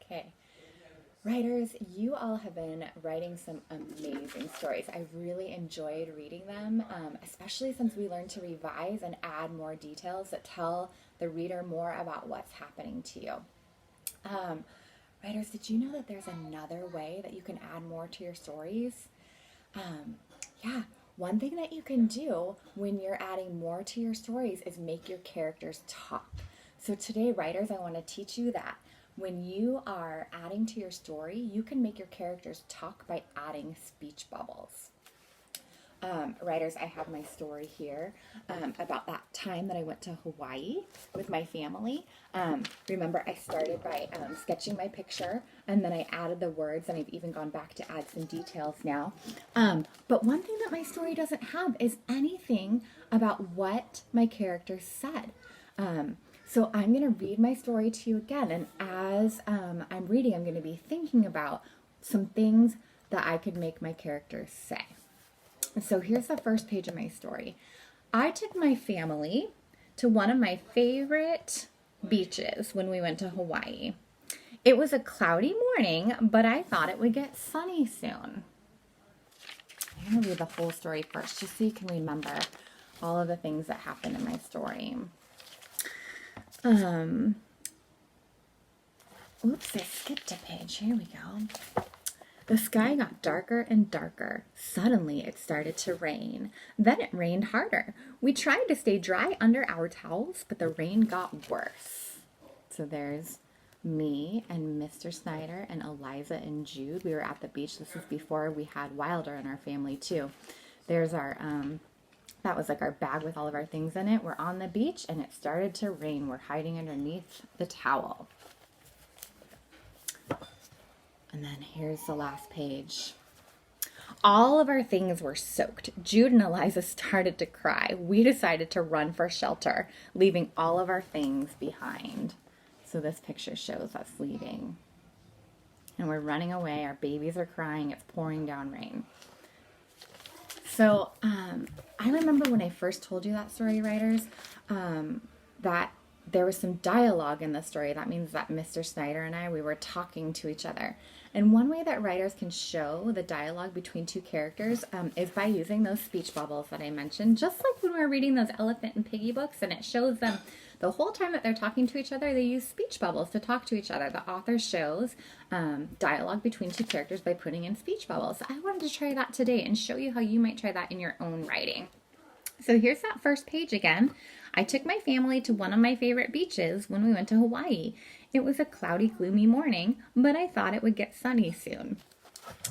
Okay. Writers, you all have been writing some amazing stories. I really enjoyed reading them, especially since we learned to revise and add more details that tell the reader more about what's happening to you. Um, Writers, did you know that there's another way that you can add more to your stories? Um, yeah, one thing that you can do when you're adding more to your stories is make your characters talk. So today, writers, I want to teach you that when you are adding to your story, you can make your characters talk by adding speech bubbles. Writers, I have my story here about that time that I went to Hawaii with my family. Remember, I started by sketching my picture and then I added the words, and I've even gone back to add some details now. But one thing that my story doesn't have is anything about what my characters said. So I'm going to read my story to you again, and as I'm reading, I'm going to be thinking about some things that I could make my characters say. So here's the first page of my story. I took my family to one of my favorite beaches when we went to Hawaii. It was a cloudy morning, but I thought it would get sunny soon. I'm going to read the whole story first, just so you can remember all of the things that happened in my story. Oops, I skipped a page. Here we go. The sky got darker and darker. Suddenly it started to rain. Then it rained harder. We tried to stay dry under our towels, but the rain got worse. So there's me and Mr. Snyder and Eliza and Jude. We were at the beach. This is before we had Wilder in our family too. There's our, that was like our bag with all of our things in it. We're on the beach and it started to rain. We're hiding underneath the towel. And then here's the last page. All of our things were soaked. Jude and Eliza started to cry. We decided to run for shelter, leaving all of our things behind. So this picture shows us leaving. And we're running away. Our babies are crying. It's pouring down rain. So I remember when I first told you that story, writers, that there was some dialogue in the story. That means that Mr. Snyder and I, we were talking to each other. And one way that writers can show the dialogue between two characters is by using those speech bubbles that I mentioned, just like when we're reading those Elephant and Piggie books, and it shows them the whole time that they're talking to each other, they use speech bubbles to talk to each other. The author shows dialogue between two characters by putting in speech bubbles. I wanted to try that today and show you how you might try that in your own writing. So here's that first page again. I took my family to one of my favorite beaches when we went to Hawaii. It was a cloudy, gloomy morning, but I thought it would get sunny soon.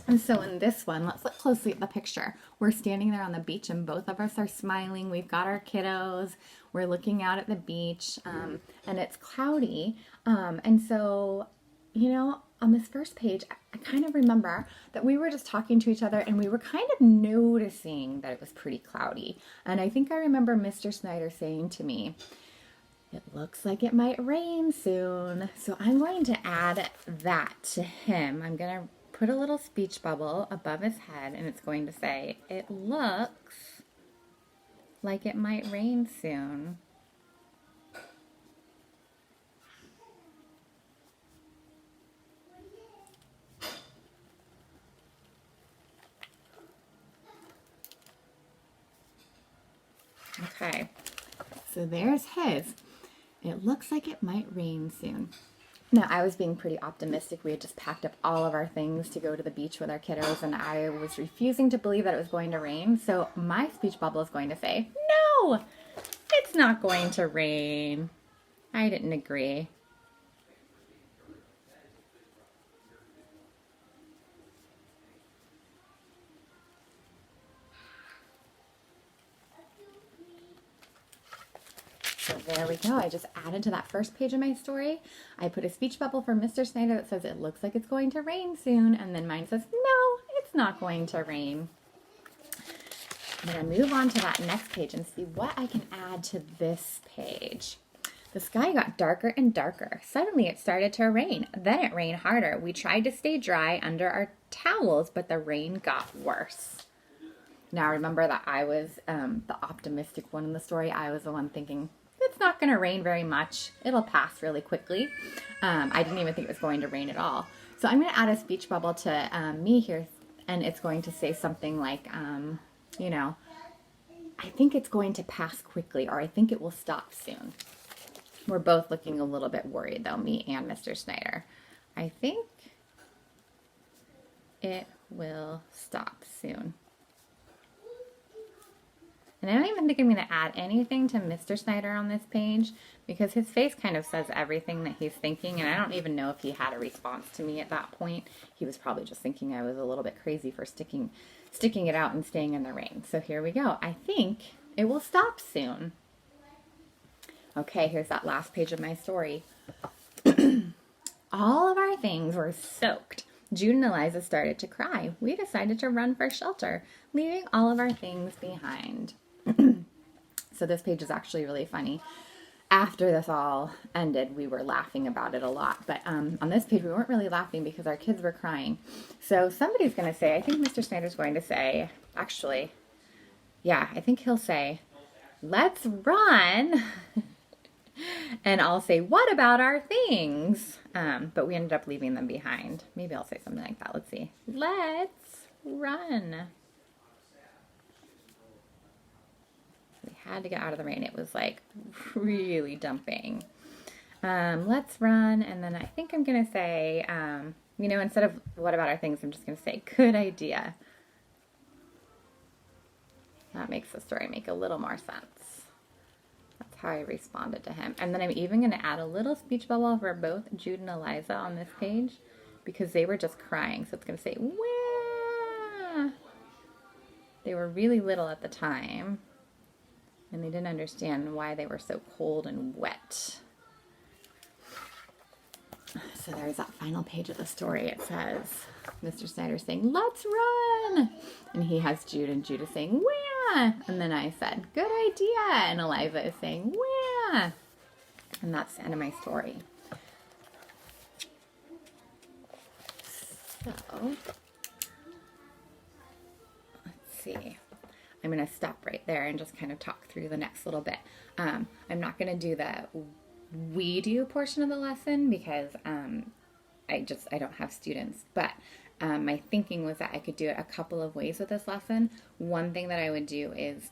And so in this one, let's look closely at the picture. We're standing there on the beach and both of us are smiling. We've got our kiddos. We're looking out at the beach and it's cloudy. And so, you know, on this first page, I kind of remember that we were just talking to each other and we were kind of noticing that it was pretty cloudy. And I think I remember Mr. Snyder saying to me, "It looks like it might rain soon." So I'm going to add that to him. I'm going to put a little speech bubble above his head and it's going to say, "It looks like it might rain soon." Okay, so there's his. It looks like it might rain soon. Now, I was being pretty optimistic. We had just packed up all of our things to go to the beach with our kiddos, and I was refusing to believe that it was going to rain. So my speech bubble is going to say, "No, it's not going to rain." I didn't agree. So there we go. I just added to that first page of my story. I put a speech bubble for Mr. Snyder that says, "It looks like it's going to rain soon." And then mine says, "No, it's not going to rain." I'm going to move on to that next page and see what I can add to this page. The sky got darker and darker. Suddenly it started to rain. Then it rained harder. We tried to stay dry under our towels, but the rain got worse. Now remember that I was the optimistic one in the story. I was the one thinking, it's it's not going to rain very much. It'll pass really quickly. I didn't even think it was going to rain at all. So I'm going to add a speech bubble to me here, and it's going to say something like, you know, I think it's going to pass quickly, or I think it will stop soon. We're both looking a little bit worried, though, me and Mr. Snyder. I think it will stop soon. And I don't even think I'm going to add anything to Mr. Snyder on this page because his face kind of says everything that he's thinking, and I don't even know if he had a response to me at that point. He was probably just thinking I was a little bit crazy for sticking it out and staying in the rain. So here we go. I think it will stop soon. Okay, here's that last page of my story. All of our things were soaked. Jude and Eliza started to cry. We decided to run for shelter, leaving all of our things behind. So this page is actually really funny. After this all ended, we were laughing about it a lot. But on this page, we weren't really laughing because our kids were crying. So somebody's going to say, I think Mr. Snyder's going to say, actually, yeah, I think he'll say, let's run. And I'll say, what about our things? But we ended up leaving them behind. Maybe I'll say something like that. Let's see. Let's run. We had to get out of the rain. It was like really dumping. Let's run. And then I think I'm going to say, you know, instead of what about our things, I'm just going to say, good idea. That makes the story make a little more sense. That's how I responded to him. And then I'm even going to add a little speech bubble for both Jude and Eliza on this page because they were just crying. So it's going to say, wah! They were really little at the time, and they didn't understand why they were so cold and wet. So there's that final page of the story. It says, Mr. Snyder saying, let's run! And he has Jude, and Jude is saying, wah! And then I said, good idea! And Eliza is saying, wah! And that's the end of my story. So, let's see. I'm going to stop right there and just kind of talk through the next little bit. I'm not going to do the we do portion of the lesson because I don't have students, but my thinking was that I could do it a couple of ways with this lesson. One thing that I would do is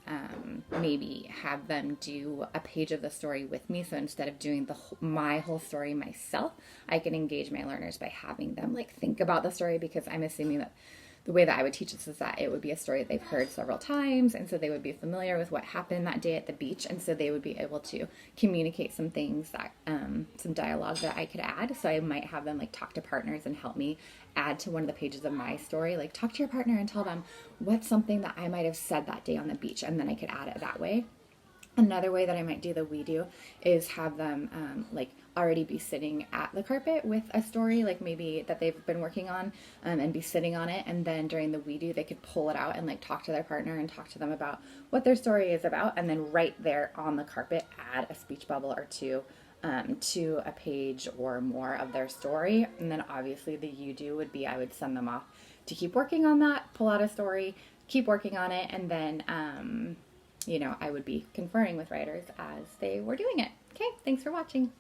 maybe have them do a page of the story with me. So instead of doing my whole story myself, I can engage my learners by having them like think about the story, because I'm assuming that the way that I would teach this is that it would be a story that they've heard several times, and so they would be familiar with what happened that day at the beach, and so they would be able to communicate some things that, some dialogue that I could add. So I might have them like talk to partners and help me add to one of the pages of my story, like talk to your partner and tell them what's something that I might have said that day on the beach, and then I could add it that way. Another way that I might do the we do is have them like already be sitting at the carpet with a story, like maybe that they've been working on, and be sitting on it. And then during the we do, they could pull it out and like talk to their partner and talk to them about what their story is about. And then right there on the carpet, add a speech bubble or two to a page or more of their story. And then obviously the you do would be, I would send them off to keep working on that, pull out a story, keep working on it. And then, you know, I would be conferring with writers as they were doing it. Okay, thanks for watching.